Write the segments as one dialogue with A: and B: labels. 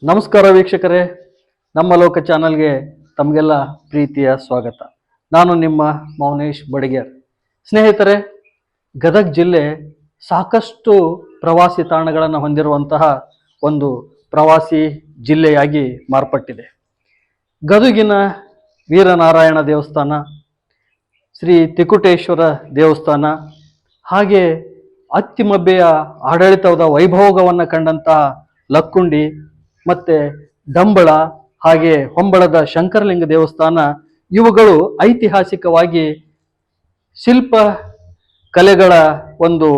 A: ನಮಸ್ಕಾರ ವೀಕ್ಷಕರೇ, ನಮ್ಮ ಲೋಕ ಚಾನಲ್ಗೆ ತಮಗೆಲ್ಲ ಪ್ರೀತಿಯ ಸ್ವಾಗತ. ನಾನು ನಿಮ್ಮ ಮೌನೇಶ್ ಬಡಿಗೇರ್. ಸ್ನೇಹಿತರೆ, ಗದಗ ಜಿಲ್ಲೆ ಸಾಕಷ್ಟು ಪ್ರವಾಸಿ ತಾಣಗಳನ್ನು ಹೊಂದಿರುವಂತಹ ಒಂದು ಪ್ರವಾಸಿ ಜಿಲ್ಲೆಯಾಗಿ ಮಾರ್ಪಟ್ಟಿದೆ. ಗದಗಿನ ವೀರನಾರಾಯಣ ದೇವಸ್ಥಾನ, ಶ್ರೀ ತಿಕುಟೇಶ್ವರ ದೇವಸ್ಥಾನ, ಹಾಗೆ ಅತ್ತಿಮಬ್ಬೆಯ ಆಡಳಿತದ ವೈಭೋಗವನ್ನು ಕಂಡಂತಹ ಲಕ್ಕುಂಡಿ ಮತ್ತೆ ಡಂಬಳ, ಹಾಗೆ ಹೊಂಬಳದ ಶಂಕರಲಿಂಗ ದೇವಸ್ಥಾನ, ಇವುಗಳು ಐತಿಹಾಸಿಕವಾಗಿ ಶಿಲ್ಪ ಕಲೆಗಳ ಒಂದು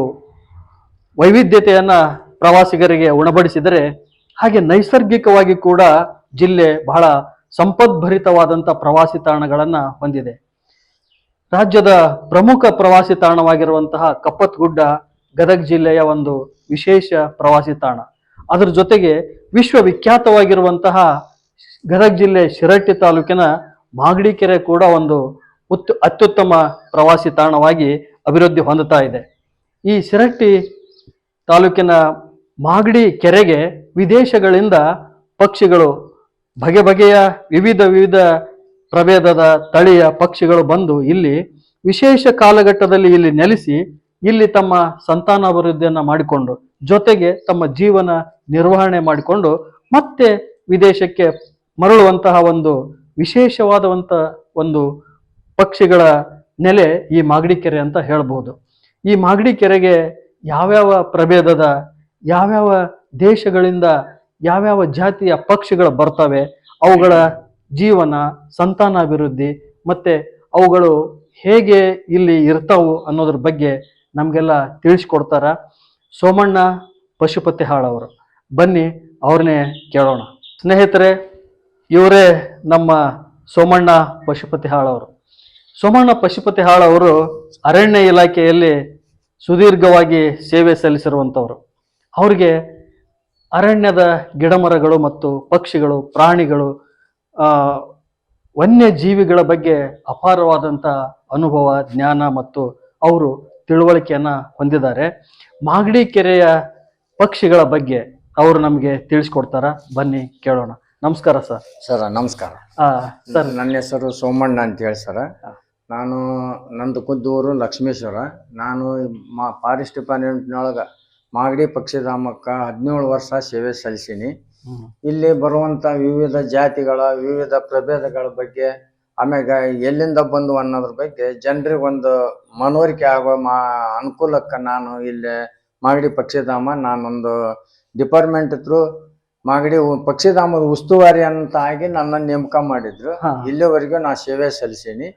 A: ವೈವಿಧ್ಯತೆಯನ್ನ ಪ್ರವಾಸಿಗರಿಗೆ ಉಣಬಡಿಸಿದರೆ, ಹಾಗೆ ನೈಸರ್ಗಿಕವಾಗಿ ಕೂಡ ಜಿಲ್ಲೆ ಬಹಳ ಸಂಪದ್ಭರಿತವಾದಂಥ ಪ್ರವಾಸಿ ತಾಣಗಳನ್ನು ಹೊಂದಿದೆ. ರಾಜ್ಯದ ಪ್ರಮುಖ ಪ್ರವಾಸಿ ತಾಣವಾಗಿರುವಂತಹ ಕಪ್ಪತ್ತಗುಡ್ಡ ಗದಗ ಜಿಲ್ಲೆಯ ಒಂದು ವಿಶೇಷ ಪ್ರವಾಸಿ ತಾಣ. ಅದರ ಜೊತೆಗೆ ವಿಶ್ವವಿಖ್ಯಾತವಾಗಿರುವಂತಹ ಗದಗ ಜಿಲ್ಲೆ ಶಿರಹಟ್ಟಿ ತಾಲೂಕಿನ ಮಾಗಡಿ ಕೆರೆ ಕೂಡ ಒಂದು ಅತ್ಯುತ್ತಮ ಪ್ರವಾಸಿ ತಾಣವಾಗಿ ಅಭಿವೃದ್ಧಿ ಹೊಂದುತ್ತಾ ಇದೆ. ಈ ಶಿರಹಟ್ಟಿ ತಾಲೂಕಿನ ಮಾಗಡಿ ಕೆರೆಗೆ ವಿದೇಶಗಳಿಂದ ಪಕ್ಷಿಗಳು, ಬಗೆ ಬಗೆಯ ವಿವಿಧ ಪ್ರಭೇದದ ತಳಿಯ ಪಕ್ಷಿಗಳು ಬಂದು ಇಲ್ಲಿ ವಿಶೇಷ ಕಾಲಘಟ್ಟದಲ್ಲಿ ಇಲ್ಲಿ ನೆಲೆಸಿ ಇಲ್ಲಿ ತಮ್ಮ ಸಂತಾನಾಭಿವೃದ್ಧಿಯನ್ನು ಮಾಡಿಕೊಂಡು, ಜೊತೆಗೆ ತಮ್ಮ ಜೀವನ ನಿರ್ವಹಣೆ ಮಾಡಿಕೊಂಡು ಮತ್ತೆ ವಿದೇಶಕ್ಕೆ ಮರಳುವಂತಹ ಒಂದು ವಿಶೇಷವಾದಂಥ ಒಂದು ಪಕ್ಷಿಗಳ ನೆಲೆ ಈ ಮಾಗಡಿ ಕೆರೆ ಅಂತ ಹೇಳ್ಬೋದು. ಈ ಮಾಗಡಿ ಕೆರೆಗೆ ಯಾವ್ಯಾವ ಪ್ರಭೇದದ, ಯಾವ್ಯಾವ ದೇಶಗಳಿಂದ ಯಾವ್ಯಾವ ಜಾತಿಯ ಪಕ್ಷಿಗಳು ಬರ್ತವೆ, ಅವುಗಳ ಜೀವನ, ಸಂತಾನಾಭಿವೃದ್ಧಿ ಮತ್ತೆ ಅವುಗಳು ಹೇಗೆ ಇಲ್ಲಿ ಇರ್ತಾವು ಅನ್ನೋದ್ರ ಬಗ್ಗೆ ನಮಗೆಲ್ಲ ತಿಳಿಸ್ಕೊಡ್ತಾರ ಸೋಮಣ್ಣ ಪಶುಪತಿ ಹಾಳ್ ಅವರು. ಬನ್ನಿ ಅವ್ರನ್ನೇ ಕೇಳೋಣ. ಸ್ನೇಹಿತರೆ, ಇವರೇ ನಮ್ಮ ಸೋಮಣ್ಣ ಪಶುಪತಿ ಹಾಳ್ ಅವರು. ಸೋಮಣ್ಣ ಪಶುಪತಿ ಹಾಳ್ ಅವರು ಅರಣ್ಯ ಇಲಾಖೆಯಲ್ಲಿ ಸುದೀರ್ಘವಾಗಿ ಸೇವೆ ಸಲ್ಲಿಸಿರುವಂಥವ್ರು. ಅವ್ರಿಗೆ ಅರಣ್ಯದ ಗಿಡಮರಗಳು ಮತ್ತು ಪಕ್ಷಿಗಳು, ಪ್ರಾಣಿಗಳು, ವನ್ಯಜೀವಿಗಳ ಬಗ್ಗೆ ಅಪಾರವಾದಂಥ ಅನುಭವ, ಜ್ಞಾನ ಮತ್ತು ಅವರು ತಿಳುವಳಿಕೆಯನ್ನ ಹೊಂದಿದ್ದಾರೆ. ಮಾಗಡಿ ಕೆರೆಯ ಪಕ್ಷಿಗಳ ಬಗ್ಗೆ ಅವರು ನಮಗೆ ತಿಳಿಸ್ಕೊಡ್ತಾರ. ಬನ್ನಿ ಕೇಳೋಣ. ನಮಸ್ಕಾರ ಸರ್.
B: ಸರ್ ನಮಸ್ಕಾರ.
A: ಸರ್,
B: ನನ್ನ ಹೆಸರು ಸೋಮಣ್ಣ ಅಂತ ಹೇಳಿ ಸರ್. ನಾನು ನಂದು ಕುದ್ದೂರು ಲಕ್ಷ್ಮೇಶ್ವರ. ನಾನು ಫಾರೆಸ್ಟ್ ಡಿಪಾರ್ಟ್ಮೆಂಟ್ನೊಳಗೆ ಮಾಗಡಿ ಪಕ್ಷಿಧಾಮಕ್ಕೆ 17 ವರ್ಷ ಸೇವೆ ಸಲ್ಲಿಸೀನಿ. ಇಲ್ಲಿ ಬರುವಂಥ ವಿವಿಧ ಜಾತಿಗಳ, ವಿವಿಧ ಪ್ರಭೇದಗಳ ಬಗ್ಗೆ, ಆಮ್ಯಾಗ ಎಲ್ಲಿಂದ ಬಂದು ಅನ್ನೋದ್ರ ಬಗ್ಗೆ ಜನರಿಗೊಂದು ಮನವರಿಕೆ ಆಗೋ ಅನುಕೂಲಕ್ಕೆ ನಾನು ಇಲ್ಲಿ ಮಾಗಡಿ ಪಕ್ಷಿಧಾಮ, ನಾನೊಂದು ಡಿಪಾರ್ಟ್ಮೆಂಟ್ ಥ್ರೂ ಮಾಗಡಿ ಪಕ್ಷಿಧಾಮದ ಉಸ್ತುವಾರಿ ಅಂತ ಆಗಿ ನನ್ನನ್ನು ನೇಮಕ ಮಾಡಿದ್ರು. ಇಲ್ಲಿವರೆಗೂ ನಾ ಸೇವೆ ಸಲ್ಲಿಸೀನಿ.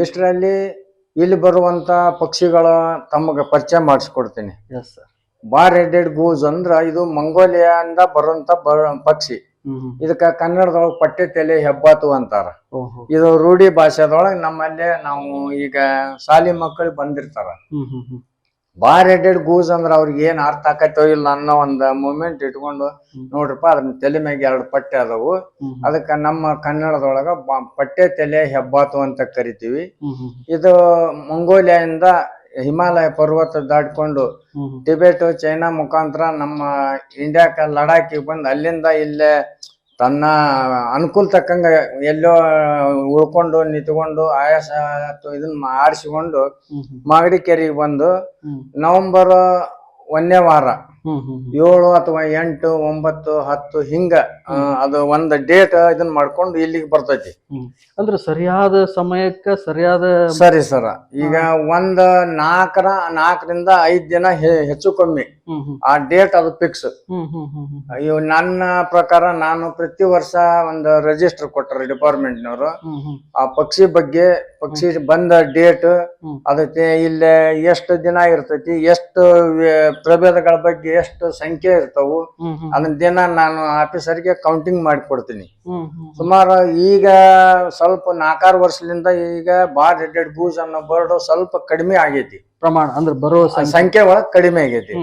B: ಇಷ್ಟರಲ್ಲಿ ಇಲ್ಲಿ ಬರುವಂತ ಪಕ್ಷಿಗಳ ತಮಗೆ ಪರಿಚಯ ಮಾಡಿಸ್ಕೊಡ್ತೀನಿ. ಬಾರ್ ಹೆಡೆಡ್ ಗೂಸ್ ಅಂದ್ರ ಇದು ಮಂಗೋಲಿಯಾದಿಂದ ಬರುವಂತ ಪಕ್ಷಿ. ಇದಕ್ಕ ಕನ್ನಡದೊಳಗೆ ಪಟ್ಟೆ ತಲೆ ಹೆಬ್ಬಾತು ಅಂತಾರ. ಇದು ರೂಢಿ ಭಾಷೆದೊಳಗೆ ನಮ್ಮಲ್ಲಿ ನಾವು ಈಗ ಶಾಲಿ ಮಕ್ಕಳು ಬಂದಿರ್ತಾರ. ಬಾರ್ ಹೆಡೆಡ್ ಗೂಸ್ ಅಂದ್ರ ಅವ್ರಿಗೆ ಏನ್ ಅರ್ಥ ಆಕತ್ತೋ ಇಲ್ಲ ಅನ್ನೋ ಒಂದು ಮೂಮೆಂಟ್ ಇಟ್ಕೊಂಡು, ನೋಡ್ರಪ್ಪ ಅದನ್ನ ತಲೆ ಮ್ಯಾಗ 2 ಪಟ್ಟೆ ಅದಾವು, ಅದಕ್ಕ ನಮ್ಮ ಕನ್ನಡದೊಳಗ ಪಟ್ಟೆ ತಲೆ ಹೆಬ್ಬಾತು ಅಂತ ಕರಿತೀವಿ. ಇದು ಮಂಗೋಲಿಯಾದಿಂದ ಹಿಮಾಲಯ ಪರ್ವತ ದಾಟ್ಕೊಂಡು ಟಿಬೆಟ್, ಚೈನಾ ಮುಖಾಂತರ ನಮ್ಮ ಇಂಡಿಯಾಕ್ಕ ಲಡಾಖಿಗೆ ಬಂದು ಅಲ್ಲಿಂದ ಇಲ್ಲೇ ತನ್ನ ಅನುಕೂಲ ತಕ್ಕಂಗ ಎಲ್ಲೋ ಉಳ್ಕೊಂಡು ನಿಂತ್ಕೊಂಡು ಆಯಾಸ ಇದನ್ನ ಆರಿಸಿಕೊಂಡು ಮಾಗಡಿ ಕೆರೆಗೆ ಬಂದು ನವೆಂಬರ್ 1ನೇ ವಾರ 7 ಅಥವಾ 8, 9, 10 ಹಿಂಗ ಅದು ಒಂದು ಡೇಟ್ ಇದನ್ನ ಮಾಡ್ಕೊಂಡು ಇಲ್ಲಿಗೆ ಬರ್ತೈತಿ.
A: ಅಂದ್ರೆ ಸರಿಯಾದ ಸಮಯಕ್ಕೆ ಸರಿಯಾದ
B: ಸರಿ ಸರ. ಈಗ 4ರಿಂದ 5 ದಿನ ಹೆಚ್ಚು ಕಮ್ಮಿ ಆ ಡೇಟ್ ಅದು ಫಿಕ್ಸ್. ಅಯ್ಯೋ, ನನ್ನ ಪ್ರಕಾರ ನಾನು ಪ್ರತಿ ವರ್ಷ ಒಂದು ರಿಜಿಸ್ಟರ್ ಕೊಟ್ಟರು ಡಿಪಾರ್ಟ್ಮೆಂಟ್ನವರು. ಆ ಪಕ್ಷಿ ಬಗ್ಗೆ, ಪಕ್ಷಿ ಬಂದ ಡೇಟ್, ಅದಕ್ಕೆ ಇಲ್ಲೇ ಎಷ್ಟು ದಿನ ಇರ್ತೈತಿ, ಎಷ್ಟು ಪ್ರಭೇದಗಳ ಬಗ್ಗೆ ಎಷ್ಟು ಸಂಖ್ಯೆ ಇರ್ತಾವು, ಅದನ್ನ ದಿನ ನಾನು ಆಫೀಸರ್ಗೆ ಕೌಂಟಿಂಗ್ ಮಾಡಿ ಕೊಡ್ತೀನಿ. ಸುಮಾರು ಈಗ ಸ್ವಲ್ಪ 4-6 ವರ್ಷದಿಂದ ಈಗ ಬಾರ್ ಹೆಡೆಡ್ ಗೂಸ್ ಅನ್ನೋ ಬರ್ಡ್ ಸ್ವಲ್ಪ ಕಡಿಮೆ ಆಗೈತಿ.
A: ಪ್ರಮಾಣ ಅಂದ್ರೆ ಬರೋ
B: ಸಂಖ್ಯೆ ಒಳಗೆ ಕಡಿಮೆ ಆಗೈತಿ.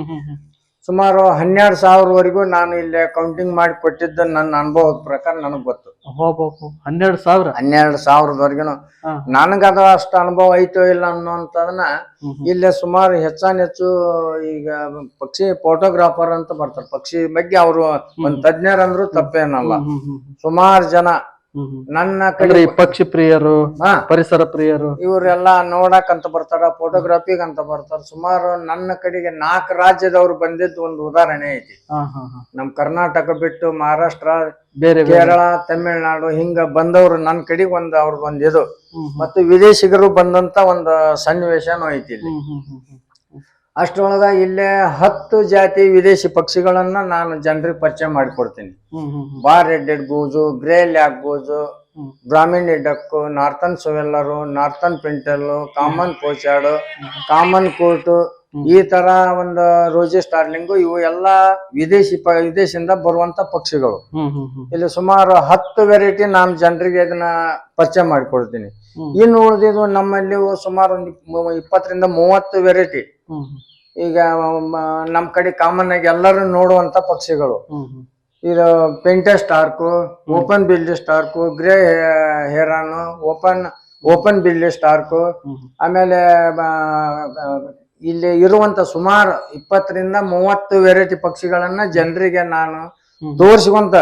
B: ಸುಮಾರು 12,000ವರೆಗೂ ನಾನು ಇಲ್ಲೇ ಕೌಂಟಿಂಗ್ ಮಾಡಿ ಕೊಟ್ಟಿದ್ದ ನನ್ನ ಅನುಭವದ ಪ್ರಕಾರ ನನಗೆ ಗೊತ್ತು.
A: 12,000.
B: 12,000 ನನಗದು ಅಷ್ಟು ಅನುಭವ ಐತೋ ಇಲ್ಲ ಅನ್ನೋಂಥದನ್ನ ಇಲ್ಲೇ ಸುಮಾರು ಹೆಚ್ಚಾನೆಚ್ಚು ಈಗ ಪಕ್ಷಿ ಫೋಟೋಗ್ರಾಫರ್ ಅಂತ ಬರ್ತಾರೆ, ಪಕ್ಷಿ ಬಗ್ಗೆ ಅವರು ಒಂದ್ ತಜ್ಞರಂದ್ರು ತಪ್ಪೇನಲ್ಲ. ಸುಮಾರು ಜನ ನನ್ನ ಕಡೆ
A: ಪಕ್ಷಿ ಪ್ರಿಯರು, ಪರಿಸರ ಪ್ರಿಯರು
B: ಇವರೆಲ್ಲ ನೋಡಕ್ ಅಂತ ಬರ್ತಾರ, ಫೋಟೋಗ್ರಾಫಿಗ್ ಅಂತ ಬರ್ತಾರ. ಸುಮಾರು ನನ್ನ ಕಡೆಗೆ 4 ರಾಜ್ಯದವ್ರು ಬಂದಿದ್ದು ಒಂದು ಉದಾಹರಣೆ ಐತಿ. ನಮ್ ಕರ್ನಾಟಕ ಬಿಟ್ಟು ಮಹಾರಾಷ್ಟ್ರ,
A: ಬೇರೆ
B: ಕೇರಳ, ತಮಿಳ್ನಾಡು ಹಿಂಗ ಬಂದವ್ರು ನನ್ನ ಕಡೆಗೆ ಅವ್ರದ್ದೊಂದು ಇದು, ಮತ್ತು ವಿದೇಶಿಗರು ಬಂದಂತ ಒಂದು ಸನ್ನಿವೇಶನೂ ಐತಿ ಇಲ್ಲಿ. ಅಷ್ಟರೊಳಗ ಇಲ್ಲೇ 10 ಜಾತಿ ವಿದೇಶಿ ಪಕ್ಷಿಗಳನ್ನ ನಾನು ಜನರಿಗೆ ಪರಿಚಯ ಮಾಡಿಕೊಡ್ತೀನಿ. Bar headed goose, grey lag goose, brahminy duck, northern shoveller, northern pintail, common pochard, common coot, ಈ ತರ ಒಂದು ರೋಜಿ ಸ್ಟಾರ್ಲಿಂಗು, ಇವು ಎಲ್ಲಾ ವಿದೇಶಿಯಿಂದ ಬರುವಂತ ಪಕ್ಷಿಗಳು. ಇಲ್ಲಿ ಸುಮಾರು 10 ವೆರೈಟಿ ನಾನು ಜನರಿಗೆ ಇದನ್ನ ಪರಿಚಯ ಮಾಡಿಕೊಡ್ತೀನಿ. ಇನ್ನು ಉಳಿದಿದ್ದು ನಮ್ಮಲ್ಲಿ ಸುಮಾರು ಒಂದು 20 ರಿಂದ 30 ವೆರೈಟಿ ಈಗ ನಮ್ ಕಡೆ ಕಾಮನ್ ಆಗಿ ಎಲ್ಲರೂ ನೋಡುವಂತ ಪಕ್ಷಿಗಳು. ಇದು painted stork, open billed stork, grey heron, open billed stork, ಆಮೇಲೆ ಇಲ್ಲಿ ಇರುವಂತ ಸುಮಾರು 20 ರಿಂದ 30 ವೆರೈಟಿ ಪಕ್ಷಿಗಳನ್ನ ಜನರಿಗೆ ನಾನು ತೋರಿಸ್ಕೊಂತ,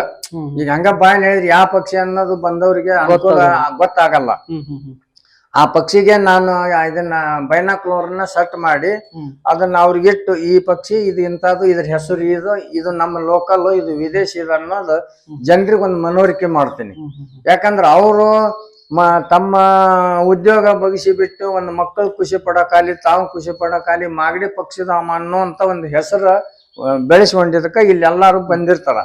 B: ಈಗ ಹಂಗ ಬಾಯ್ ಹೇಳಿದ್ರೆ ಯಾವ ಪಕ್ಷಿ ಅನ್ನೋದು ಬಂದವ್ರಿಗೆ ಅನುಕೂಲ ಗೊತ್ತಾಗಲ್ಲ. ಆ ಪಕ್ಷಿಗೆ ನಾನು ಇದನ್ನ ಬೈನಾಕ್ಲೋರ್ನ ಸೆಟ್ ಮಾಡಿ ಅದನ್ನ ಅವ್ರಿಗೆ ಇಟ್ಟು, ಈ ಪಕ್ಷಿ ಇದು ಇಂಥದ್ದು, ಇದ್ರ ಹೆಸರು ಇದು ನಮ್ಮ ಲೋಕಲ್, ಇದು ವಿದೇಶಿ ಅನ್ನೋದು ಜನರಿಗೆ ಒಂದು ಮನವರಿಕೆ ಮಾಡ್ತೀನಿ. ಯಾಕಂದ್ರೆ ಅವರು ತಮ್ಮ ಉದ್ಯೋಗ ಬಗಿಸಿ ಬಿಟ್ಟು ಒಂದು ಮಕ್ಕಳು ಖುಷಿ ಪಡೋಕಾಲಿ, ತಾವು ಖುಷಿ ಪಡೋಕಾಲಿ ಮಾಗಡಿ ಪಕ್ಷಿಧಾಮ ಅನ್ನೋಂತ ಒಂದು ಹೆಸರು ಬೆಳೆಸ್ಕೊಂಡಿದ್ದಕ್ಕ ಇಲ್ಲಿ ಎಲ್ಲಾರು ಬಂದಿರ್ತಾರ.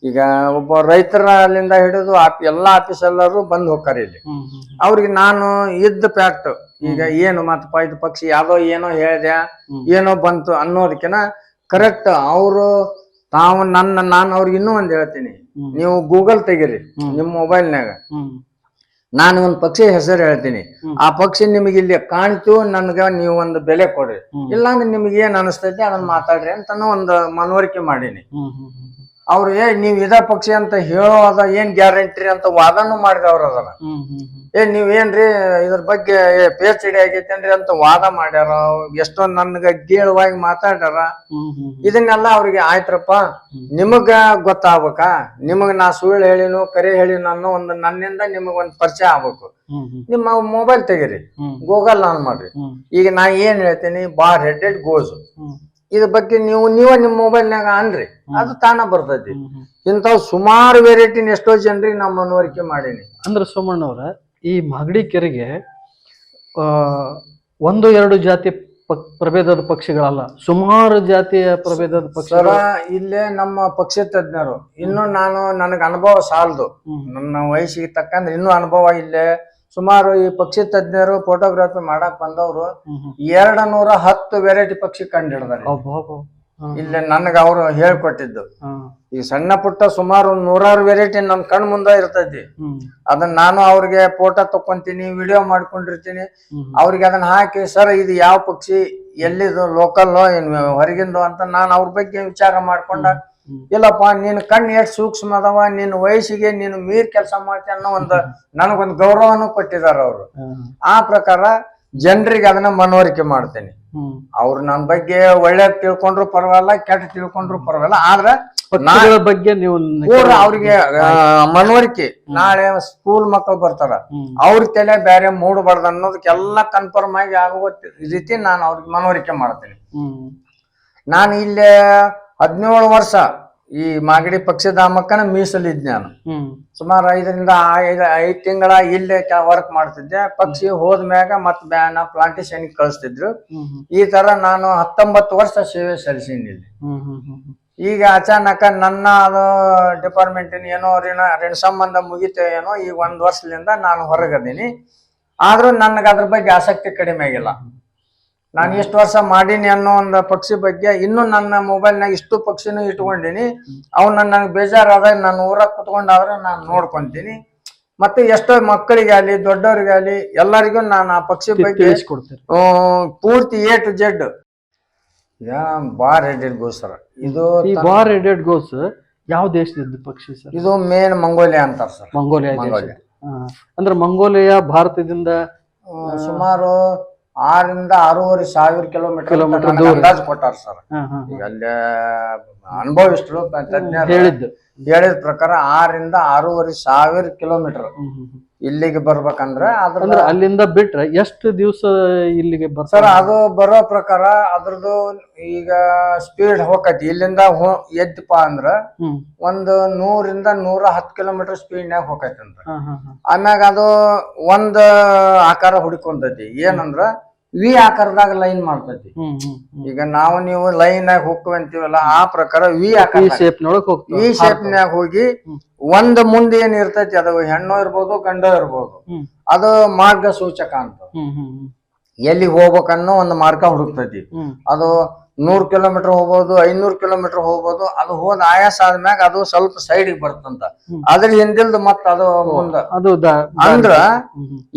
B: ಈಗ ಒಬ್ಬ ರೈತರ ಅಲ್ಲಿಂದ ಹಿಡಿದು ಎಲ್ಲಾ ಆಫೀಸ್ ಎಲ್ಲರೂ ಬಂದು ಹೋಗ್ತಾರೆ ಇಲ್ಲಿ. ಅವ್ರಿಗೆ ನಾನು ಇದ್ದ ಫ್ಯಾಕ್ಟ್, ಈಗ ಏನು ಮತ್ತಪ್ಪ ಇದು ಪಕ್ಷಿ ಯಾವ್ದೋ ಏನೋ ಹೇಳಿದೆ, ಏನೋ ಬಂತು ಅನ್ನೋದಕ್ಕಿನ ಕರೆಕ್ಟ್ ಅವರು ತಾವು ನಾನು ಅವ್ರಿಗೆ ಇನ್ನೂ ಒಂದ್ ಹೇಳ್ತೀನಿ, ನೀವು ಗೂಗಲ್ ತೆಗೀರಿ ನಿಮ್ ಮೊಬೈಲ್ನಾಗ, ನಾನು ಒಂದು ಪಕ್ಷಿ ಹೆಸರು ಹೇಳ್ತೀನಿ, ಆ ಪಕ್ಷಿ ನಿಮಗೆ ಇಲ್ಲಿ ಕಾಣ್ತು, ನನ್ಗ ನೀವು ಒಂದು ಬೆಲೆ ಕೊಡ್ರಿ, ಇಲ್ಲಾಂದ್ರೆ ನಿಮ್ಗೆ ಏನ್ ಅನಿಸ್ತೈತಿ ಅದನ್ನ ಮಾತಾಡ್ರಿ ಅಂತಾನು ಒಂದು ಮನವರಿಕೆ ಮಾಡೀನಿ. ಅವ್ರು ನೀವ್ ಇದ ಪಕ್ಷಿ ಅಂತ ಹೇಳೋದ ಏನ್ ಗ್ಯಾರಂಟಿ ಅಂತ ವಾದನೂ ಮಾಡಿದವ್ರ ಅದನ್ನ, ನೀವೇನ್ರಿ ಇದ್ರ ಬಗ್ಗೆ PhD ಆಗೈತೇನ್ರಿ ಅಂತ ವಾದ ಮಾಡ್ಯಾರ. ಎಷ್ಟೊಂದ್ ನನ್ಗ ಗೇಳವಾಗಿ ಮಾತಾಡ್ಯಾರ. ಇದನ್ನೆಲ್ಲ ಅವ್ರಿಗೆ ಆಯ್ತ್ರಪ್ಪ, ನಿಮಗ ಗೊತ್ತಾಗ್ಬೇಕಾ, ನಿಮಗ್ ನಾ ಸುಳ್ಳು ಹೇಳಿನು ಕರೆ ಹೇಳಿನು ಅನ್ನೋ ಒಂದು ನನ್ನಿಂದ ನಿಮಗ್ ಒಂದ್ ಪರಿಚಯ ಆಗ್ಬೇಕು. ನಿಮ್ಮ ಮೊಬೈಲ್ ತೆಗೀರಿ, ಗೂಗಲ್ ಆನ್ ಮಾಡ್ರಿ. ಈಗ ನಾ ಏನ್ ಹೇಳ್ತೀನಿ, ಬಾರ್ ಹೆಡೆಡ್ ಗೋಜು, ಇದ್ರ ಬಗ್ಗೆ ನೀವು ನಿಮ್ ಮೊಬೈಲ್ನಾಗ ಅನ್ರಿ, ಅದು ತಾನ ಬರ್ತೈತಿ. ಇಂಥವ್ ಸುಮಾರು ವೆರೈಟಿನ ಎಷ್ಟೋ ಜನರಿಗೆ ನಾವು ಮನವರಿಕೆ ಮಾಡೀನಿ.
A: ಅಂದ್ರೆ ಸೋಮಣ್ಣವ್ರ, ಈ ಮಾಗಡಿ ಕೆರೆಗೆ 1-2 ಜಾತಿ ಪ್ರಭೇದದ ಪಕ್ಷಿಗಳಲ್ಲ, ಸುಮಾರು ಜಾತಿಯ ಪ್ರಭೇದದ ಪಕ್ಷಿಗಳ
B: ಇಲ್ಲೇ ನಮ್ಮ ಪಕ್ಷಿ ತಜ್ಞರು. ಇನ್ನು ನನಗೆ ಅನುಭವ ಸಾಲದು, ನನ್ನ ವಯಸ್ಸಿಗೆ ತಕ್ಕಂದ್ರೆ ಇನ್ನೂ ಅನುಭವ ಇಲ್ಲೇ ಸುಮಾರು ಈ ಪಕ್ಷಿ ತಜ್ಞರು ಫೋಟೋಗ್ರಫಿ ಮಾಡಕ್ ಬಂದವರು 210 ವೆರೈಟಿ ಪಕ್ಷಿ ಕಂಡು ಹಿಡಿದಾರೆ. ಇಲ್ಲಿ ನನ್ಗ ಅವ್ರು ಹೇಳ್ಕೊಟ್ಟಿದ್ದು. ಈ ಸಣ್ಣ ಪುಟ್ಟ ಸುಮಾರು 100 ವೆರೈಟಿ ನನ್ ಕಣ್ ಮುಂದ ಇರ್ತೈತಿ. ಅದನ್ನ ನಾನು ಅವ್ರಿಗೆ ಫೋಟೋ ತಕೊಂತೀನಿ, ವಿಡಿಯೋ ಮಾಡ್ಕೊಂಡಿರ್ತೀನಿ. ಅವ್ರಿಗೆ ಅದನ್ನ ಹಾಕಿ, ಸರ್ ಇದು ಯಾವ ಪಕ್ಷಿ, ಎಲ್ಲಿದು, ಲೋಕಲ್ ಏನ್ ಹೊರಗಿಂದು ಅಂತ ನಾನು ಅವ್ರ ಬಗ್ಗೆ ವಿಚಾರ ಮಾಡ್ಕೊಂಡ, ಇಲ್ಲಪ್ಪ ನೀನ್ ಕಣ್ಣು ಎಷ್ಟು ಸೂಕ್ಷ್ಮ ಅದಾವ, ನಿನ್ ವಯಸ್ಸಿಗೆ ನೀನು ಮೀರ್ ಕೆಲಸ ಮಾಡ್ತೀಯ ಅನ್ನೋ ಒಂದು ನನಗೊಂದು ಗೌರವನು ಕೊಟ್ಟಿದಾರ ಅವರು. ಆ ಪ್ರಕಾರ ಜನರಿಗೆ ಅದನ್ನ ಮನವರಿಕೆ ಮಾಡ್ತೇನೆ. ಅವ್ರು ನನ್ನ ಬಗ್ಗೆ ಒಳ್ಳೇದ್ ತಿಳ್ಕೊಂಡ್ರು ಪರವಾಗಿಲ್ಲ, ಕೆಟ್ಟ ತಿಳ್ಕೊಂಡ್ರು ಪರವಾಗಿಲ್ಲ, ಆದ್ರ
A: ಬಗ್ಗೆ ನೀವು
B: ಅವ್ರಿಗೆ ಮನವರಿಕೆ. ನಾಳೆ ಸ್ಕೂಲ್ ಮಕ್ಕಳು ಬರ್ತಾರ, ಅವ್ರ ತಲೆ ಬೇರೆ ಮೂಡಬಾರ್ದು ಅನ್ನೋದಕ್ಕೆಲ್ಲ ಕನ್ಫರ್ಮ್ ಆಗಿ ಆಗುವ ರೀತಿ ನಾನು ಅವ್ರಿಗೆ ಮನವರಿಕೆ ಮಾಡ್ತೀನಿ. ನಾನು ಇಲ್ಲೇ 17 ವರ್ಷ ಈ ಮಾಗಡಿ ಪಕ್ಷಿಧಾಮಕ್ಕನ ಮೀಸಲಿದ್ದೆ ನಾನು. ಸುಮಾರು 5 ರಿಂದ 5 ತಿಂಗಳ ಇಲ್ಲೇ ವರ್ಕ್ ಮಾಡ್ತಿದ್ದೆ. ಪಕ್ಷಿ ಹೋದ್ಮ್ಯಾಗ ಮತ್ ಪ್ಲಾಂಟೇಶನ್ ಕಳಿಸ್ತಿದ್ರು. ಈ ತರ ನಾನು 19 ವರ್ಷ ಸೇವೆ ಸಲ್ಲಿಸೀನಿ ಇಲ್ಲಿ. ಈಗ ಅಚಾನಕ ನನ್ನ ಅದು ಡಿಪಾರ್ಟ್ಮೆಂಟ್ ಏನೋ ಋಣ ಸಂಬಂಧ ಮುಗಿತೋ ಏನೋ, ಈಗ 1 ವರ್ಷದಿಂದ ನಾನು ಹೊರಗದೀನಿ. ಆದ್ರೂ ನನ್ಗೆ ಅದ್ರ ಬಗ್ಗೆ ಆಸಕ್ತಿ ಕಡಿಮೆ ಆಗಿಲ್ಲ. ನಾನು ಎಷ್ಟು ವರ್ಷ ಮಾಡೀನಿ ಅನ್ನೋ ಒಂದು ಪಕ್ಷಿ ಬಗ್ಗೆ ಇನ್ನೂ ನನ್ನ ಮೊಬೈಲ್ನಾಗ ಇಷ್ಟು ಪಕ್ಷಿನೂ ಇಟ್ಕೊಂಡಿನಿ. ಅವ್ನ ನನಗೆ ಬೇಜಾರಾದಾಗ ನಾನು ಊರಾಗ ಕುತ್ಕೊಂಡಾದ್ರೆ ನಾನು ನೋಡ್ಕೊಂತೀನಿ. ಮತ್ತೆ ಎಷ್ಟೋ ಮಕ್ಕಳಿಗೆ ಆಗಲಿ ದೊಡ್ಡವ್ರಿಗಾಗಲಿ ಎಲ್ಲರಿಗೂ ನಾನು ಆ ಪಕ್ಷಿ ಬಗ್ಗೆ ಪೂರ್ತಿ A to Z. Bar headed goes sir, ಇದು
A: ಬಾರ್ ಹೆಡೆಡ್ ಗೋಸ್ ಯಾವ ದೇಶದ ಪಕ್ಷಿ ಸರ್?
B: ಇದು ಮೇನ್ ಮಂಗೋಲಿಯಾ ಅಂತಾರ ಸರ್.
A: ಮಂಗೋಲಿಯಾ ದೇಶ.
B: ಮಂಗೋಲಿಯಾ.
A: ಅಂದ್ರೆ ಮಂಗೋಲಿಯಾ ಭಾರತದಿಂದ
B: ಸುಮಾರು 6,000 to 6,500 ಕಿಲೋಮೀಟರ್ ಅಂದಾಜು ಕೊಟ್ಟಾರ ಸರ್. ಈಗ ಅಲ್ಲಿ ಅನುಭವಿಸ್ರು ತಜ್ಞರು ಹೇಳಿದ ಪ್ರಕಾರ 6,000 to 6,500 ಕಿಲೋಮೀಟರ್ ಇಲ್ಲಿಗೆ ಬರ್ಬೇಕಂದ್ರ
A: ಅಂದ್ರೆ ಅಲ್ಲಿಂದ ಬಿಟ್ರೆ ಎಷ್ಟು ದಿವಸ ಇಲ್ಲಿಗೆ
B: ಸರ್? ಅದು ಬರೋ ಪ್ರಕಾರ ಅದ್ರದ್ದು ಈಗ ಸ್ಪೀಡ್ ಹೋಗತಿ. ಇಲ್ಲಿಂದ ಎದ್ದಪ್ಪ ಅಂದ್ರ ಒಂದು 100 to 110 ಕಿಲೋಮೀಟರ್ ಸ್ಪೀಡ್ನ್ಯಾಗ ಹೋಗತಿ ಅಂತ. ಆಮ್ಯಾಗ ಅದು ಒಂದ್ ಆಕಾರ ಹುಡುಕೊಂತೈತಿ. ಏನಂದ್ರ ವಿ ಆಕಾರದಾಗ ಲೈನ್ ಮಾಡ್ತೈತಿ. ಈಗ ನಾವು ನೀವು ಲೈನ್ ಆಗಿ ಹೋಗ್ತೀವಿ ಅಂತೀವಲ್ಲ, ಆ ಪ್ರಕಾರ ವಿ ಆಕಾರ ವಿ ಶೇಪ್ ನ್ಯಾಗ ಹೋಗಿ ಒಂದ್ ಮುಂದೆ ಏನ್ ಇರ್ತೈತಿ, ಅದು ಹೆಣ್ಣು ಇರ್ಬೋದು ಗಂಡೋ ಇರ್ಬೋದು, ಅದು ಮಾರ್ಗ ಸೂಚಕ ಅಂತ. ಎಲ್ಲಿಗೆ ಹೋಗ್ಬೇಕನ್ನೋ ಒಂದು ಮಾರ್ಗ ಹುಡುಕ್ತೈತಿ. ಅದು 100 ಕಿಲೋಮೀಟರ್ ಹೋಗ್ಬೋದು, 500 ಕಿಲೋಮೀಟರ್ ಹೋಗ್ಬೋದು. ಅದು ಹೋದ ಆಯಾಸ ಆದ್ಮ್ಯಾಗ ಅದು ಸ್ವಲ್ಪ ಸೈಡ್ಗೆ ಬರ್ತಂತ. ಅದ್ರ ಹಿಂದಿಲ್ದು ಮತ್ತ ಅದು ಮುಂದ ಅಂದ್ರ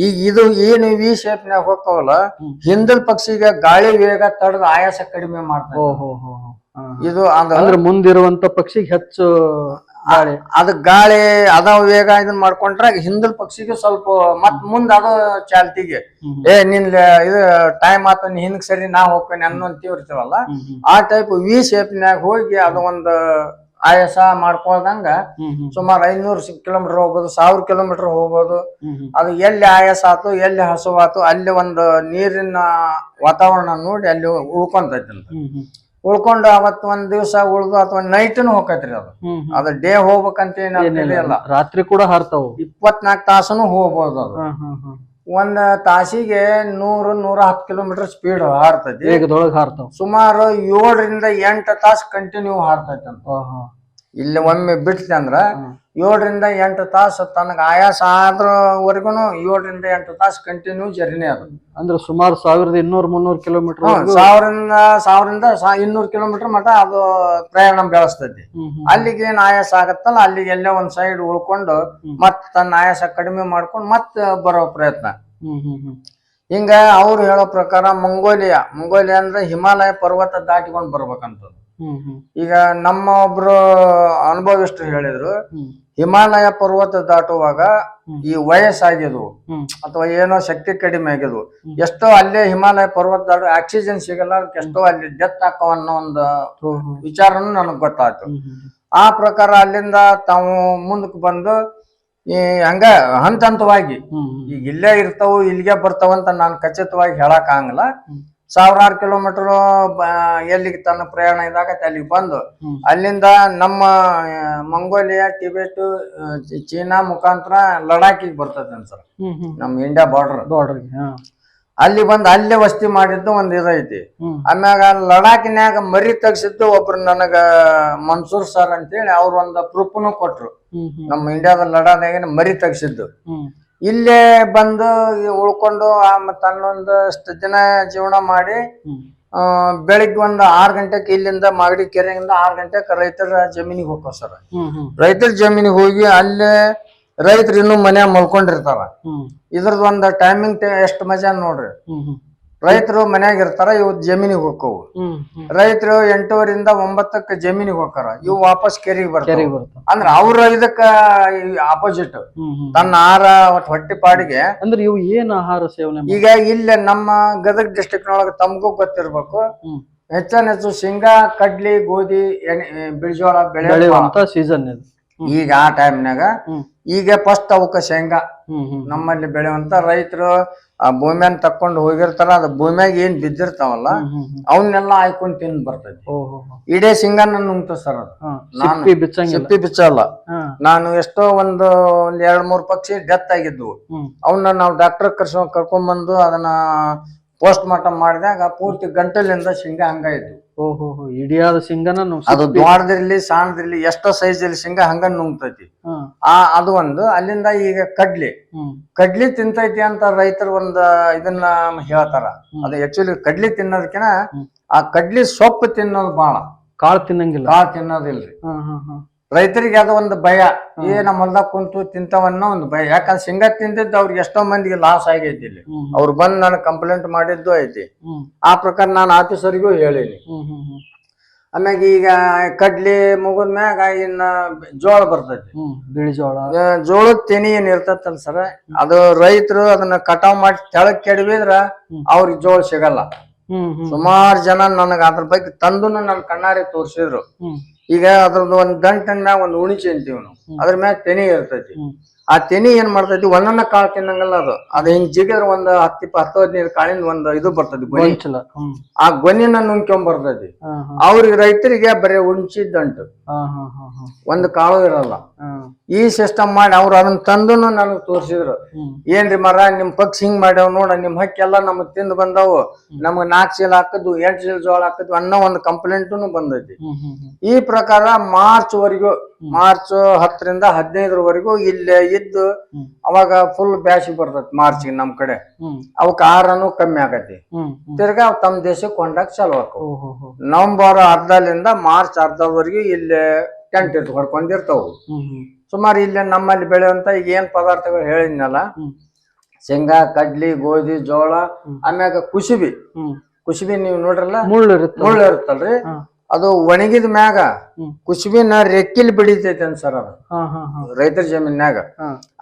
B: ಈಗ ಇದು ಏನು ವಿ ಶೇಪ್ ನ್ಯಾಗ ಹೋಗ್ತಾವಲ್ಲ, ಹಿಂದಲ್ ಪಕ್ಷಿಗೆ ಗಾಳಿ ವೇಗ ತಡೆದ ಆಯಾಸ ಕಡಿಮೆ ಮಾಡ್ತಾರೆ. ಇದು
A: ಅಂದ್ರೆ ಮುಂದಿರುವಂತ ಪಕ್ಷಿಗೆ ಹೆಚ್ಚು
B: ಅದ ಗಾಳಿ ಅದ ವೇಗ ಇದನ್ ಮಾಡ್ಕೊಂಡ್ರೆ ಹಿಂದಲ್ ಪಕ್ಷಿಗೆ ಸ್ವಲ್ಪ ಮತ್ ಮುಂದ ಅದು ಚಾಲ್ತಿಗೆ ನಿನ್ ಇದು ಟೈಮ್ ಆತ ಹಿಂದ್ ಸರಿ ನಾ ಹೋಗ್ತೇನೆ ಅನ್ನೋಂತೀವ್ ಇರ್ತೀವಲ್ಲ, ಆ ಟೈಪ್ ವಿ ಶೇಪ್ ನ್ಯಾಗ ಹೋಗಿ ಅದು ಒಂದು ಆಯಾಸ ಮಾಡ್ಕೊಳ್ದಂಗ ಸುಮಾರು 500 ಕಿಲೋಮೀಟರ್ ಹೋಗ್ಬೋದು, 1000 ಕಿಲೋಮೀಟರ್ ಹೋಗ್ಬೋದು. ಅದು ಎಲ್ಲಿ ಆಯಾಸ ಆತು, ಎಲ್ಲಿ ಹಸುವಾತು, ಅಲ್ಲಿ ಒಂದು ನೀರಿನ ವಾತಾವರಣ ನೋಡಿ ಅಲ್ಲಿ ಉಳ್ಕೊಂತೈತಿ. ಉಳ್ಕೊಂಡು ಅವತ್ ಒಂದ್ ದಿವ್ಸ ಉಳ್ದು ಅಥವಾ ನೈಟ್ನು ಹೋಗತ್ರಿ. ಅದು ಡೇ ಹೋಗ್ಬೇಕಂತ ಏನಿಲ್ಲ,
A: ರಾತ್ರಿ ಕೂಡ ಹಾರ್ತಾವ.
B: 24 ತಾಸನು ಹೋಗ್ಬೋದು. ಅದು ಒಂದ್ ತಾಸಿಗೆ 100-110 ಕಿಲೋಮೀಟರ್ ಸ್ಪೀಡ್ ಹಾರ್ತೈತಿ.
A: ಹಾರ್ತಾವ. ಸುಮಾರು
B: 7 to 8 ತಾಸು ಕಂಟಿನ್ಯೂ ಹಾರ್ತೈತಿ ಅಂತ. ಇಲ್ಲಿ ಒಮ್ಮೆ ಬಿಡ್ತಿ ಅಂದ್ರ 7 to 8 ತಾಸು ತನಗ ಆಯಾಸ ಆದ್ರವರೆಗುನು 7 to 8 ತಾಸು ಕಂಟಿನ್ಯೂ ಜರ್ನಿ. ಅದು
A: ಅಂದ್ರೆ ಸುಮಾರು 1200-300 ಕಿಲೋಮೀಟರ್
B: 1200 ಕಿಲೋಮೀಟರ್ ಮಟ ಅದು ಪ್ರಯಾಣ ಬೆಳೆಸ್ತೈತಿ. ಅಲ್ಲಿಗೆ ಏನ್ ಆಯಾಸ ಆಗತ್ತಲ್ಲ, ಅಲ್ಲಿಗೆ ಎಲ್ಲೇ ಒಂದ್ ಸೈಡ್ ಉಳ್ಕೊಂಡು ಮತ್ ತನ್ನ ಆಯಾಸ ಕಡಿಮೆ ಮಾಡ್ಕೊಂಡು ಮತ್ ಬರೋ ಪ್ರಯತ್ನ. ಹಿಂಗ ಅವ್ರು ಹೇಳೋ ಪ್ರಕಾರ ಮಂಗೋಲಿಯಾ ಅಂದ್ರೆ ಹಿಮಾಲಯ ಪರ್ವತ ದಾಟಿಕೊಂಡ್ ಬರ್ಬೇಕಂತ. ಈಗ ನಮ್ಮ ಒಬ್ರು ಅನುಭವಿಸ್ಟರು ಹೇಳಿದ್ರು, ಹಿಮಾಲಯ ಪರ್ವತ ದಾಟುವಾಗ ಈ ವಯಸ್ಸಾಗಿದ್ವು ಅಥವಾ ಏನೋ ಶಕ್ತಿ ಕಡಿಮೆ ಆಗಿದ್ವು, ಎಷ್ಟೋ ಅಲ್ಲೇ ಹಿಮಾಲಯ ಪರ್ವತ ದಾಟು ಆಕ್ಸಿಜನ್ ಸಿಗಲ್ಲ, ಎಷ್ಟೋ ಅಲ್ಲಿ ಡೆತ್ ಹಾಕೋ ಅನ್ನೋ ಒಂದು ವಿಚಾರನು ನನಗ್ ಗೊತ್ತಾಯ್ತು. ಆ ಪ್ರಕಾರ ಅಲ್ಲಿಂದ ತಾವು ಮುಂದಕ್ಕೆ ಬಂದು ಈ ಹಂಗ ಹಂತ ಹಂತವಾಗಿ ಈಗ ಇಲ್ಲೇ ಇರ್ತಾವು ಇಲ್ಲಿಗೆ ಬರ್ತಾವಂತ ನಾನು ಖಚಿತವಾಗಿ ಹೇಳಕ್ ಆಗಲ್ಲ. 1000 ಕಿಲೋಮೀಟರ್ ಎಲ್ಲಿಗೆ ತನ್ನ ಪ್ರಯಾಣ ಇದಾಗತ್ತೆ ಅಲ್ಲಿಗೆ ಬಂದು ಅಲ್ಲಿಂದ ನಮ್ಮ ಮಂಗೋಲಿಯಾ, ಟಿಬೆಟ್, ಚೀನಾ ಮುಖಾಂತರ ಲಡಾಖಿಗೆ ಬರ್ತದೆ ಅನ್ಸರ್, ನಮ್ ಇಂಡಿಯಾ ಬಾರ್ಡರ್. ಅಲ್ಲಿ ಬಂದು ಅಲ್ಲೇ ವಸ್ತಿ ಮಾಡಿದ್ದು ಒಂದ್ ಇದೈತಿ. ಆಮ್ಯಾಗ ಲಡಾಖಿನ್ಯಾಗ ಮರಿ ತೆಗ್ಸಿದ್ದು ಒಬ್ರು ನನಗ ಮನ್ಸೂರ್ ಸರ್ ಅಂತೇಳಿ ಅವ್ರ ಒಂದು ಪ್ರೂಫ್ನು ಕೊಟ್ರು. ನಮ್ಮ ಇಂಡಿಯಾದ ಲಡಾಖಾಗ ಮರಿ ತೆಗ್ಸಿದ್ದು ಇಲ್ಲೇ ಬಂದು ಉಳ್ಕೊಂಡು ತನ್ನೊಂದಷ್ಟು ದಿನ ಜೀವನ ಮಾಡಿ ಬೆಳಿಗ್ಗೆ ಒಂದು 6 ಗಂಟೆಗೆ ಇಲ್ಲಿಂದ ಮಾಗಡಿ ಕೆರೆಯಿಂದ 6 ಗಂಟೆಗೆ ರೈತರ ಜಮೀನಿಗೆ ಹೋಗ್ತಾವ ಸರ್. ರೈತರ ಜಮೀನಿಗೆ ಹೋಗಿ ಅಲ್ಲೇ ರೈತರು ಇನ್ನೂ ಮನ್ಯಾಗ ಮಲ್ಕೊಂಡಿರ್ತಾರ. ಇದ್ರದ್ದು ಒಂದು ಟೈಮಿಂಗ್ ಎಷ್ಟು ಮಜಾ ನೋಡ್ರಿ. ರೈತರು ಮನ್ಯಾಗ ಇರ್ತಾರ, ಇವ್ ಜಮೀನಿಗೆ ಹೋಕ್ಕವು. ರೈತರು 8:30 to 9 ಜಮೀನಿಗೆ ಹೋಗ್ತಾರ, ಇವು ವಾಪಸ್ ಕೆರೆಗೆ ಬರ್ತಾರ. ಅಂದ್ರ ಅವ್ರ ಇದಕ್ಕ ಆಪೋಸಿಟ್ ತನ್ನ ಆಹಾರ ಹೊಟ್ಟಿ ಪಾಡಿಗೆ.
A: ಅಂದ್ರೆ ಇವು ಏನ್ ಆಹಾರ ಸೇವನೆ?
B: ಈಗ ಇಲ್ಲೇ ನಮ್ಮ ಗದಗ ಡಿಸ್ಟ್ರಿಕ್ಟ್ ನೊಳಗ ತಮಗೂ ಗೊತ್ತಿರ್ಬೇಕು, ಹೆಚ್ಚು ಶೇಂಗಾ, ಕಡ್ಲಿ, ಗೋಧಿ, ಬಿಳಿಜೋಳ ಬೆಳೆಯುವಂತ
A: ಸೀಸನ್ ಇದು.
B: ಈಗ ಆ ಟೈಮ್ನಾಗ ಈಗ ಫಸ್ಟ್ ಅವಕ್ಕ ಶೇಂಗಾ ನಮ್ಮಲ್ಲಿ ಬೆಳೆಯುವಂತ ರೈತರು ಆ ಭೂಮಿಯನ್ನ ತಕ್ಕೊಂಡು ಹೋಗಿರ್ತಾರ. ಅದ ಭೂಮಿಯಾಗ ಏನ್ ಬಿದ್ದಿರ್ತಾವಲ್ಲ ಅವನ್ನೆಲ್ಲ ಆಯ್ಕೊಂಡ್ ತಿಂದ್ ಬರ್ತೈತಿ. ಇಡೇ ಶೇಂಗಾನ ನುಂಗ್ತ ಸರ್. ಅದು ನಾನು ಸಿಪ್ಪಿ ಬಿಚ್ಚಲ್ಲ. ನಾನು ಎಷ್ಟೋ ಒಂದು 2-3 ಪಕ್ಷಿ ಡೆತ್ ಆಗಿದ್ವು. ಅವನ್ನ ನಾವು ಡಾಕ್ಟರ್ ಕರ್ಕೊಂಡ್ ಬಂದು ಅದನ್ನ ಪೋಸ್ಟ್ ಮಾರ್ಟಮ್ ಮಾಡಿದಾಗ ಪೂರ್ತಿ ಗಂಟಲಿಂದ ಶೇಂಗಾ ಹಂಗ ಇದ್ವು.
A: ಇಡಿಯಾದ ಶೇಂಗಾನ
B: ಅದು ದೊಡ್ಡದಿರ್ಲಿ ಸಣ್ಣದಿರ್ಲಿ ಎಷ್ಟೋ ಸೈಜ್ ಅಲ್ಲಿ ಶೇಂಗಾ ಹಂಗ ನುಂಗ್ತೈತಿ. ಅದು ಒಂದು. ಅಲ್ಲಿಂದ ಈಗ ಕಡ್ಲಿ ತಿಂತೈತಿ ಅಂತ ರೈತರು ಒಂದ್ ಇದನ್ನ ಹೇಳ್ತಾರ. ಅದು ಆಕ್ಚುಲಿ ಕಡ್ಲಿ ತಿನ್ನೋದಕ್ಕಿನ ಆ ಕಡ್ಲಿ ಸೊಪ್ಪು ತಿನ್ನೋದು ಬಾಳ,
A: ಕಾಳು ತಿನ್ನಂಗಿಲ್ಲ.
B: ಕಾಳು ತಿನ್ನೋದಿಲ್ರಿ. ರೈತರಿಗೆ ಅದು ಒಂದು ಭಯ, ನಮ್ಮ ಹೊಲ್ದಾಗ ಕುಂತು ತಿಂತವನ್ನೋ ಒಂದು ಭಯ. ಯಾಕಂದ್ರೆ ಶೇಂಗಾ ತಿಂದಿದ್ದು ಅವ್ರಿಗೆ ಎಷ್ಟೋ ಮಂದಿಗೆ ಲಾಸ್ ಆಗೈತಿ. ಇಲ್ಲಿ ಅವ್ರು ಬಂದು ನಾನು ಕಂಪ್ಲೇಂಟ್ ಮಾಡಿದ್ದು ಐತಿ. ಆ ಪ್ರಕಾರ ನಾನು ಆಫೀಸರ್ಗೂ ಹೇಳೀನಿ. ಆಮ್ಯಾಗ ಈಗ ಕಡ್ಲಿ ಮುಗಿದ್ಮ್ಯಾಗ ಇನ್ನ ಜೋಳ ಬರ್ತೈತಿ.
A: ಬಿಳಿ ಜೋಳ,
B: ಜೋಳದ ತೆನಿ ಏನ್ ಇರ್ತೈತಲ್ಲ ಸರ, ಅದು ರೈತರು ಅದನ್ನ ಕಟಾವ್ ಮಾಡಿ ತೆಳಗ್ ಕೆಡವಿದ್ರ ಅವ್ರಿಗೆ ಜೋಳ ಸಿಗಲ್ಲ. ಸುಮಾರು ಜನ ನನಗ ಅದ್ರ ಬಗ್ಗೆ ತಂದುನು ನನ್ ಕಣ್ಣಾರೆ ತೋರ್ಸಿದ್ರು. ಈಗ ಅದ್ರದ್ದು ಒಂದ್ ದಂಟನ್ ಮ್ಯಾಗ ಒಂದ್ ಉಣಿಚಿ ಅಂತೀವಿ ನಾವು, ಅದ್ರ ಮ್ಯಾಗ ತೆನಿ ಇರ್ತೈತಿ. ಆ ತೆನಿ ಏನ್ ಮಾಡ್ತೈತಿ, ಒಂದೊಂದ ಕಾಳು ತಿನ್ನಂಗಲ್ಲ ಅದು ಹಿಂಗ್ ಜಿಗಿದ್ರ ಒಂದ್ 10-15 ಕಾಳಿಂದ ಒಂದ್ ಇದು ಬರ್ತೈತಿ ಗೊನಿ. ಆ ಗೊನಿನ ನುಂಗ್ಕೊಂಡ್ ಬರ್ತೈತಿ. ಅವ್ರಿಗೆ ರೈತರಿಗೆ ಬರೀ ಉಣ್ಚಿದ್ದಂಟು, ಒಂದ್ ಕಾಳು ಇರಲ್ಲ. ಈ ಸಿಸ್ಟಮ್ ಮಾಡಿ ಅವ್ರು ಅದನ್ನ ತಂದುನು ನನಗ್ ತೋರ್ಸಿದ್ರು. ಏನ್ರಿ ಮರ ನಿಮ್ ಪಕ್ಷಿ ಹಿಂಗ್ ಮಾಡ್ಯಾವ್ ನೋಡ, ನಿಮ್ ಹಕ್ಕಿ ಎಲ್ಲಾ ನಮಗ್ ತಿಂದ್ ಬಂದಾವು, ನಮಗ್ 4 ಚೀಲ ಹಾಕದ್ವು 8 ಚೀಲ ಜೋಳ ಹಾಕದ್ವು ಅನ್ನೋ ಒಂದ್ ಕಂಪ್ಲೇಂಟುನು ಬಂದೈತಿ. ಈ ಪ್ರಕಾರ ಮಾರ್ಚ್ 10ರಿಂದ 15ರವರೆಗೂ ಇಲ್ಲೇ ಇದ್ದು, ಅವಾಗ ಫುಲ್ ಬ್ಯಾಸಿಗೆ ಬರ್ತೈತಿ ಮಾರ್ಚ್ಗೆ ನಮ್ ಕಡೆ. ಅವಕ್ ಆಹಾರನು ಕಮ್ಮಿ ಆಗತಿ. ತಿರ್ಗಾ ಅವ್ ತಮ್ಮ ದೇಶಕ್ಕೆ ಕೊಂಡಾಗ ಚಾಲು ಆಕವು. ನವೆಂಬರ್ ಅರ್ಧಲಿಂದ ಮಾರ್ಚ್ ಅರ್ಧವರೆಗೂ ಇಲ್ಲೇ ಟೆಂಟ್ ಹೊಡ್ಕೊಂಡಿರ್ತಾವು. ಸುಮಾರು ಇಲ್ಲೇ ನಮ್ಮಲ್ಲಿ ಬೆಳೆಯುವಂತ ಈಗ ಏನ್ ಪದಾರ್ಥಗಳು ಹೇಳಿದ್ನಲ್ಲ, ಶೇಂಗಾ, ಕಡ್ಲಿ, ಗೋಧಿ, ಜೋಳ, ಆಮ್ಯಾಗ ಕುಸುಬಿ ನೀವು ನೋಡ್ರಲ್ಲ, ಮುಳ್ಳು ಇರುತ್ತಲ್ರಿ, ಅದು ಒಣಗಿದ ಮ್ಯಾಗ ಕುಸುಬಿನ ರೆಕ್ಕಿಲ್ ಬಿಡಿತೈತಿ ಅನ್ಸರ್. ಅದು ರೈತರ ಜಮೀನ್ಯಾಗ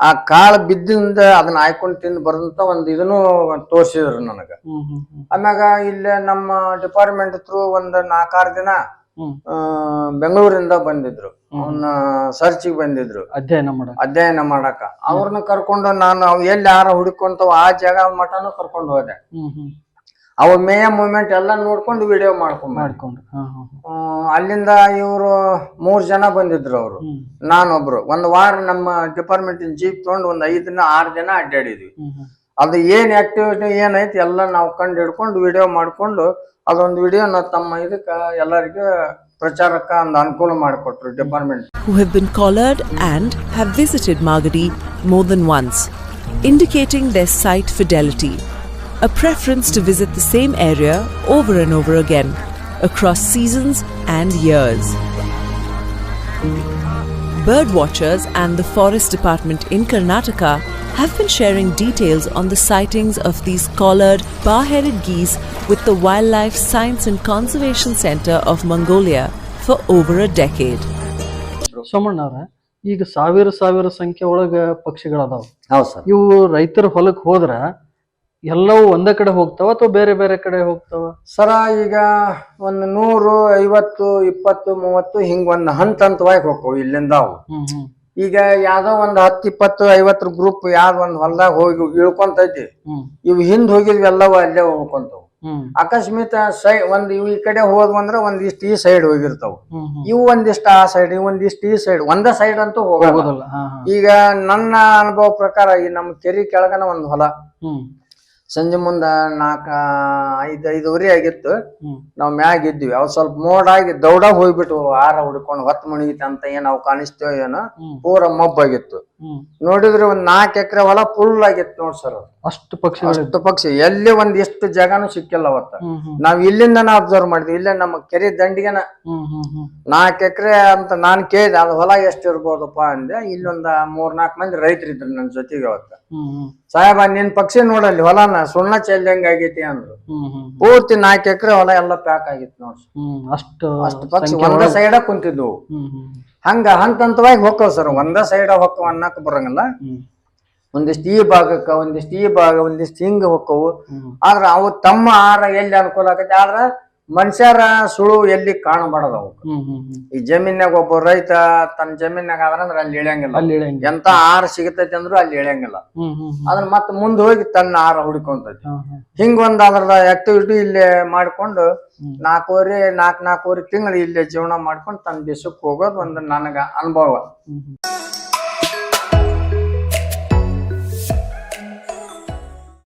B: ಆ ಕಾಳು ಬಿದ್ದಿಂದ ಅದನ್ನ ಹಾಯ್ಕೊಂಡ್ ತಿಂದು ಬರಂತ ಒಂದ್ ಇದನ್ನು ತೋರ್ಸಿದ್ರು ನನಗ. ಆಮ್ಯಾಗ ಇಲ್ಲೇ ನಮ್ಮ ಡಿಪಾರ್ಟ್ಮೆಂಟ್ ಥ್ರೂ ಒಂದ್ 4-6 ದಿನ ಬೆಂಗಳೂರಿಂದ ಬಂದಿದ್ರು, ಅವನ್ನ ಸರ್ಚಿಗೆ ಬಂದಿದ್ರು ಅಧ್ಯಯನ ಮಾಡಾಕ. ಅವ್ರನ್ನ ಕರ್ಕೊಂಡು ನಾನು ಅವ್ ಎಲ್ಲಿ ಯಾರ ಹುಡುಕೊಂತಾವ ಆ ಜಾಗ ಮಠನು ಕರ್ಕೊಂಡು ಹೋದೆ. ಅವ ಮೇಯ ಮೂಮೆಂಟ್ ಎಲ್ಲಾ ನೋಡ್ಕೊಂಡು ವಿಡಿಯೋ ಮಾಡ್ಕೊಂಡು ಅಲ್ಲಿಂದ ಇವ್ರು 3 ಜನ ಬಂದಿದ್ರು. ಅವ್ರು ನಾನೊಬ್ರು. ಒಂದ್ ವಾರ ನಮ್ಮ ಡಿಪಾರ್ಟ್ಮೆಂಟ್ ಜೀಪ್ ತಗೊಂಡು ಒಂದ್ 5-6 ದಿನ ಅಡ್ಡಾಡಿದ್ವಿ. ಅದು ಏನ್ ಆಕ್ಟಿವಿಟಿ ಏನೈತಿ ಎಲ್ಲ ನಾವು ಕಂಡು ಹಿಡ್ಕೊಂಡು ವಿಡಿಯೋ ಮಾಡ್ಕೊಂಡು ಅದೊಂದು ವಿಡಿಯೋ ತಮ್ಮ ಇದಕ್ಕ ಎಲ್ಲರಿಗೂ ಪ್ರಚಾರಕ್ಕ ಒಂದು ಅನುಕೂಲ ಮಾಡಿಕೊಟ್ರು department.
C: Who have been collared and have visited Magadi more than once, indicating their site fidelity, a preference to visit the same area over and over again, across seasons and years. Bird watchers and the Forest Department in Karnataka have been sharing details on the sightings of these collared, bar-headed geese with the Wildlife Science and Conservation Center of Mongolia for over a decade.
A: ಸೋಮಣ್ಣವ್ರ, ಈಗ ಸಾವಿರ ಸಂಖ್ಯೆ ಒಳಗ ಪಕ್ಷಿಗಳದಾವ.
B: ಹೌದು sir.
A: ಇವು ರೈತರ ಹೊಲಕ್ಕೆ ಹೋದ್ರ ಎಲ್ಲವೂ ಒಂದೇ ಕಡೆ ಹೋಗ್ತಾವ ಅಥವಾ ಬೇರೆ ಬೇರೆ ಕಡೆ ಹೋಗ್ತಾವ
B: ಸರ? ಈಗ ಒಂದು 100, 50, 20, 30 ಹಿಂಗ ಒಂದ್ ಹಂತವಾಗಿ ಹೋಗ್ತಾವ ಇಲ್ಲಿಂದ. ಅವು ಈಗ ಯಾವ್ದೋ ಒಂದ್ 10, 20, 50 ಗ್ರೂಪ್ ಯಾವ್ದು ಒಂದ್ ಹೊಲ್ದಾಗ ಹೋಗಿ ಇಳ್ಕೊಂತೈತಿ. ಇವ್ ಹಿಂದ್ ಹೋಗಿದ್ವಿ ಎಲ್ಲವೂ ಅಲ್ಲೇ ಹೋಗ್ಕೊಂತಾವ. ಅಕಸ್ಮಾತ್ ಒಂದ್ ಇವ್ ಈ ಕಡೆ ಹೋದ್ವಂದ್ರ ಒಂದಿಷ್ಟು ಈ ಸೈಡ್ ಹೋಗಿರ್ತಾವ. ಇವು ಒಂದಿಷ್ಟು ಆ ಸೈಡ್, ಇವ್ ಒಂದಿಷ್ಟು ಈ ಸೈಡ್, ಒಂದೇ ಸೈಡ್ ಅಂತೂ ಹೋಗೋದಿಲ್ಲ. ಈಗ ನನ್ನ ಅನುಭವ ಪ್ರಕಾರ ಈ ನಮ್ ಕೆರಿ ಕೆಳಗನ ಒಂದ್ ಹೊಲ ಸಂಜೆ ಮುಂದ 4-5 ಆಗಿತ್ತು. ನಾವ್ ಮ್ಯಾಗ ಇದ್ವಿ. ಅವ್ ಸ್ವಲ್ಪ ಮೋಡಾಗಿ ದೌಡ ಹೋಗ್ಬಿಟ್ಟು ಆರ ಹುಡ್ಕೊಂಡು ಹೊತ್ತು ಮುಣಿಗಿತ ಅಂತ ಏನ್ ಅವ್ ಕಾಣಿಸ್ತೇವ ಏನೋ, ಪೂರ ಮಬ್ಬಾಗಿತ್ತು. ನೋಡಿದ್ರೆ ಒಂದ್ 4 ಎಕರೆ ಹೊಲ ಫುಲ್ ಆಗಿತ್ತು ನೋಡ್ ಸರ್.
A: ಅಷ್ಟು ಪಕ್ಷಿ
B: ಎಲ್ಲಿ ಒಂದ್ ಎಷ್ಟು ಜಾಗನೂ ಸಿಕ್ಕಿಲ್ಲ ಅವತ್ತ. ನಾವ್ ಇಲ್ಲಿಂದನ ಅಬ್ಸರ್ವ್ ಮಾಡಿದ್ವಿ. ಇಲ್ಲೇ ನಮ್ಮ ಕೆರೆ ದಂಡಿಗೆನ 4 ಎಕರೆ ಅಂತ ನಾನ್ ಕೇಳಿದೆ. ಅದು ಹೊಲ ಎಷ್ಟು ಇರ್ಬೋದಪ್ಪ ಅಂದೆ. ಇಲ್ಲೊಂದ 3-4 ಮಂದಿ ರೈತರಿದ್ರು ನನ್ ಜೊತೆಗೆ ಅವತ್ತ. ಸಾಹೇಬ ನಿನ್ ಪಕ್ಷಿ ನೋಡಲ್ಲಿ ಹೊಲನ ಸುಣ್ಣ ಚೆಲ್ಲಂಗ ಆಗೈತಿ ಅಂದ್ರು. ಪೂರ್ತಿ 4 ಎಕರೆ ಹೊಲ ಎಲ್ಲ ಪ್ಯಾಕ್ ಆಗಿತ್ತು ನೋಡ್ರಿ. ಅಷ್ಟು ಪಕ್ಷಿ ಒಂದ ಸೈಡ ಕುಂತಿದ್ವು. ಹಂಗ ಹಂತವಾಗಿ ಹೊಕ್ಕವ್ ಸರ್. ಒಂದ ಸೈಡ ಹೊಕ್ಕವ್ ಅನ್ನಕ್ ಬರಂಗಿಲ್ಲ. ಒಂದಿಷ್ಟು ಈ ಭಾಗಕ್ಕ, ಒಂದಿಷ್ಟು ಈ ಭಾಗ, ಒಂದಿಷ್ಟು ಹಿಂಗ ಹೊಕ್ಕವು. ಆದ್ರ ಅವು ತಮ್ಮ ಆಹಾರ ಎಲ್ಲಿ ಅನುಕೂಲ ಆಗತ್ತೆ. ಆದ್ರ ಮನುಷ್ಯರ ಸುಳು ಎಲ್ಲಿ ಕಾಣಬಾರದು. ಅವು ಈ ಜಮೀನ್ಯಾಗ ಒಬ್ಬ ರೈತ ತನ್ನ ಜಮೀನ್ಯಾಗ ಆದ್ರ ಅಲ್ಲಿ ಇಳಿಯಂಗಿಲ್ಲ. ಎಂತ ಆಹಾರ ಸಿಗತೈತಿ ಅಂದ್ರು ಅಲ್ಲಿ ಇಳಿಯಂಗಿಲ್ಲ. ಅದನ್ನ ಮತ್ತ ಮುಂದ್ ಹೋಗಿ ತನ್ನ ಆಹಾರ ಹುಡುಕೊಂತೈತಿ. ಹಿಂಗೊಂದ್ ಅದ್ರದ ಆಕ್ಟಿವಿಟಿ ಇಲ್ಲೇ ಮಾಡ್ಕೊಂಡು 4 ತಿಂಗಳು ಇಲ್ಲೇ ಜೀವನ ಮಾಡ್ಕೊಂಡು ತನ್ನ ದೇಶಕ್ಕೆ ಹೋಗೋದು ಒಂದು ನನಗ ಅನುಭವ.